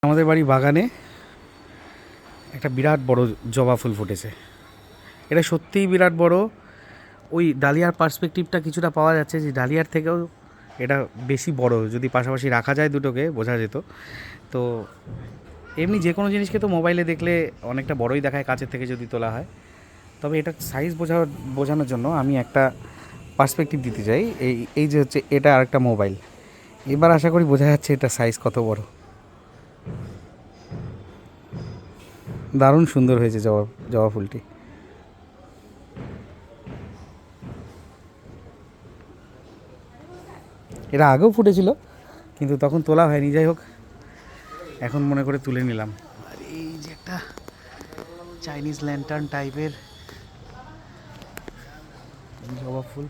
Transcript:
আমাদের বাড়ি বাগানে একটা বিরাট বড় জবা ফুল ফুটেছে। এটা সত্যিই বিরাট বড়। ওই ডালিয়ার পার্সপেক্টিভটা কিছুটা পাওয়া যাচ্ছে, যে ডালিয়ার থেকেও এটা বেশি বড়। যদি পাশাপাশি রাখা যায় দুটোকে বোঝা যেত। তো এমনি যে কোনো জিনিসকে তো মোবাইলে দেখলে অনেকটা বড়ই দেখায় কাছের থেকে যদি তোলা হয়। তবে এটা সাইজ বোঝানোর জন্য আমি একটা পার্সপেক্টিভ দিতে চাই। এই যে হচ্ছে এটা আরেকটা মোবাইল। এবার আশা করি বোঝা যাচ্ছে এটা সাইজ কত বড়। দারুণ সুন্দর হয়েছে জবা জবা ফুলটি। এরা আগেও ফুটেছিল, কিন্তু তখন তোলা হয়নি। যাই হোক, এখন মনে করে তুলে নিলাম। আর এই যে একটা চাইনিজ ল্যান্টার্ন টাইপের জবা ফুল।